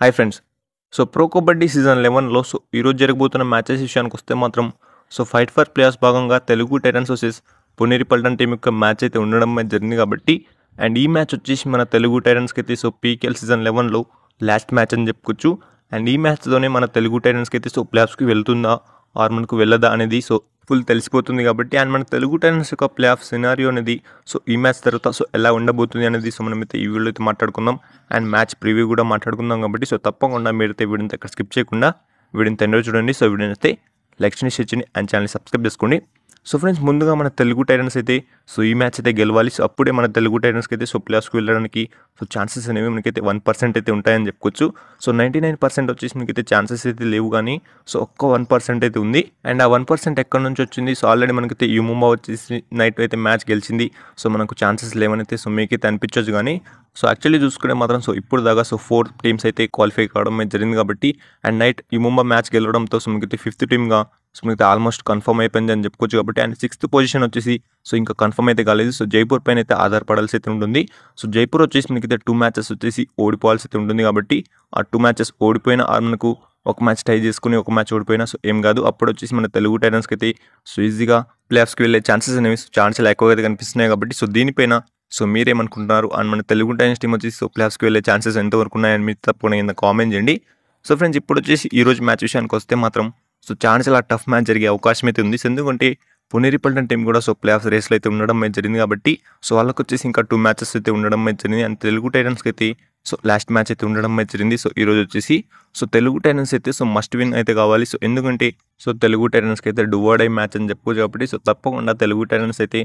Hi friends. Pro kabaddi season 11లో ఈరోజు జరగబోతున్న మ్యాచెస్ విషయానికి వస్తే మాత్రం ఫైట్ ఫర్ ప్లేయర్స్ భాగంగా Telugu Titans versus Puneri Paltan team యొక్క మ్యాచ్ అయితే ఉండడం జరిగింది కాబట్టి అండ్ ఈ మ్యాచ్ వచ్చేసి మన తెలుగు టైటన్స్కి అయితే పీకేఎల్ సీజన్ 11లో లాస్ట్ మ్యాచ్ అని చెప్పుకోవచ్చు. అండ్ ఈ మ్యాచ్తోనే మన తెలుగు టైటన్స్కి అయితే ప్లేఆఫ్స్కి వెళ్తుందా ఆర్ మనకు వెళ్ళదా అనేది ఫుల్ తెలిసిపోతుంది కాబట్టి అండ్ మన తెలుగు టైటన్స్ యొక్క ప్లే ఆఫ్ సినారియో అనేది ఈ మ్యాచ్ తర్వాత ఎలా ఉండబోతుంది అనేది మనమైతే ఈ వీడియోలో అయితే మాట్లాడుకుందాం. అండ్ మ్యాచ్ ప్రివ్యూ కూడా మాట్లాడుకుందాం కాబట్టి తప్పకుండా మీరైతే వీడియోని ఎక్కడ స్కిప్ చేయకుండా వీడియోని తెండో చూడండి. వీడియోని అయితే లైక్ చేయండి, షేర్ చేయండి అండ్ ఛానల్ని సబ్స్క్రైబ్ చేసుకోండి. ఫ్రెండ్స్, ముందుగా మన తెలుగు టైటన్స్ అయితే ఈ మ్యాచ్ అయితే గెలవాలి. అప్పుడే మన తెలుగు టైటన్స్కి అయితే ప్లేఆఫ్స్కి వెళ్ళడానికి ఛాన్సెస్ అనేవి మనకైతే 1% అయితే ఉంటాయని చెప్పుకోవచ్చు. 99% వచ్చేసి మనకైతే ఛాన్సెస్ అయితే లేవు, కానీ ఒక్క 1% అయితే ఉంది. అండ్ ఆ 1% ఎక్కడి నుంచి వచ్చింది? ఆల్రెడీ మనకైతే యుముంబా వచ్చేసి నైట్ అయితే మ్యాచ్ గెలిచింది. మనకు ఛాన్సెస్ లేవనైతే మీకైతే అనిపించవచ్చు, కానీ యాక్చువల్లీ చూసుకుంటే మాత్రం ఇప్పుడు దాకా 4 టీమ్స్ అయితే క్వాలిఫై కావడం జరిగింది కాబట్టి అండ్ నైట్ యుముంబా మ్యాచ్ గెలవడంతో మనకైతే 5th టీమ్గా మనకి ఆల్మోస్ట్ కన్ఫర్మ్ అయిపోయింది అని చెప్పుకోవచ్చు కాబట్టి అండ్ 6th పొజిషన్ వచ్చేసి ఇంకా కన్ఫర్మ్ అయితే కాలేదు. జైపూర్ పైన అయితే ఆధారపడాల్సి అయితే ఉంటుంది. జైపూర్ వచ్చేసి మనకైతే 2 మ్యాచెస్ వచ్చేసి ఓడిపోవాల్సి అయితే ఉంటుంది కాబట్టి ఆ 2 మ్యాచెస్ ఓడిపోయినా మనకు ఒక మ్యాచ్ టై చేసుకుని ఒక మ్యాచ్ ఓడిపోయినా ఏం కాదు. అప్పుడు వచ్చేసి మన తెలుగు టైటన్స్కి అయితే ఈజీగా ప్లేఆఫ్స్కి వెళ్ళే ఛాన్సెస్ అనేవి ఛాన్సెస్ ఎక్కువగా అయితే కనిపిస్తున్నాయి కాబట్టి దీనిపైన మీరేమనుకుంటున్నారు? అండ్ మన తెలుగు టైటన్స్ టీం వచ్చేసి ప్లేఆఫ్స్కి వెళ్ళే ఛాన్సెస్ ఎంతవరకు ఉన్నాయని మీరు తప్పకుండా కింద కామెంట్ చేయండి. ఫ్రెండ్స్, ఇప్పుడు వచ్చేసి ఈరోజు మ్యాచ్ విషయానికి వస్తే మాత్రం ఛాన్స్ చాలా టఫ్ మ్యాచ్ జరిగే అవకాశం అయితే ఉంది. ఎందుకంటే పునేరి పల్టన్ టీం కూడా ప్లేఆఫ్ రేస్లో అయితే ఉండడం జరిగింది కాబట్టి వాళ్ళకి వచ్చేసి ఇంకా 2 మ్యాచెస్ అయితే ఉండడం జరిగింది. అండ్ తెలుగు టైటన్స్కి అయితే లాస్ట్ మ్యాచ్ అయితే ఉండడం జరిగింది. ఈరోజు వచ్చేసి తెలుగు టైటన్స్ అయితే మస్ట్ విన్ అయితే కావాలి. ఎందుకంటే తెలుగు టైటన్స్కి అయితే డూ ఆర్ డై మ్యాచ్ అని చెప్పుకోవచ్చు కాబట్టి తప్పకుండా తెలుగు టైటన్స్ అయితే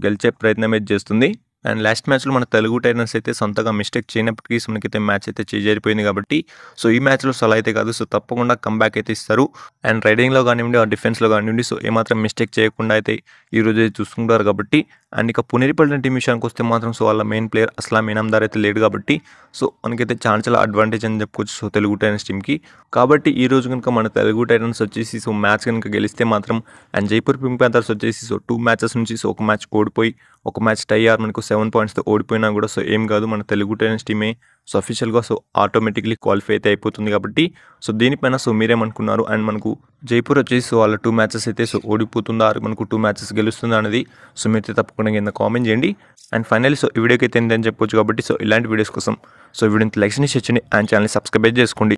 గెలిచే ప్రయత్నం అయితే చేస్తుంది. అండ్ లాస్ట్ మ్యాచ్లో మన తెలుగు టైటన్స్ అయితే సొంతగా మిస్టేక్ చేయనప్పటికీ మనకైతే మ్యాచ్ అయితే చేజారిపోయింది కాబట్టి ఈ మ్యాచ్లో అలా అయితే కాదు. తప్పకుండా కంబ్యాక్ అయితే ఇస్తారు. అండ్ రైడింగ్లో కానివ్వండి ఆ డిఫెన్స్లో కానివ్వండి ఏమాత్రం మిస్టేక్ చేయకుండా అయితే ఈరోజు అయితే చూసుకుంటారు కాబట్టి అండ్ ఇక పునేరి పల్టన్ టీం విషయానికి వస్తే మాత్రం వాళ్ళ మెయిన్ ప్లేయర్ అస్లాం ఇనామ్దార్ అయితే లేడు కాబట్టి మనకైతే ఛాన్స్ చాలా అడ్వాంటేజ్ అని చెప్పుకోవచ్చు తెలుగు టైటన్స్ టీంకి. కాబట్టి ఈ రోజు కనుక మన తెలుగు టైటన్స్ వచ్చేసి మ్యాచ్ కనుక గెలిస్తే మాత్రం అండ్ జైపూర్ పింక్ ప్యాంథర్స్ వచ్చేసి 2 మ్యాచెస్ నుంచి ఒక మ్యాచ్ ఓడిపోయి ఒక మ్యాచ్ టై ఆర్ మనకు 7 పాయింట్స్తో ఓడిపోయినా కూడా ఏం కాదు, మన తెలుగు టైటన్స్ టీమే అఫీషియల్గా ఆటోమేటిక్లీ క్వాలిఫై అయితే అయిపోతుంది కాబట్టి దీనిపైన మీరేమనుకున్నారు? అండ్ మనకు జైపూర్ వచ్చేసి వాళ్ళ 2 మ్యాచెస్ అయితే ఓడిపోతుందా మనకు 2 మ్యాచెస్ గెలుస్తుందా అనేది మీరైతే తప్పకుండా కింద కామెంట్ చేయండి. అండ్ ఫైనల్లీ ఈ వీడియోకి అయితే ఏంటని చెప్పొచ్చు కాబట్టి ఇలాంటి వీడియోస్ కోసం వీడియోని లైక్ చేయండి, షేర్ చేయండి అండ్ ఛానల్ని సబ్స్క్రైబ్ చేసుకోండి.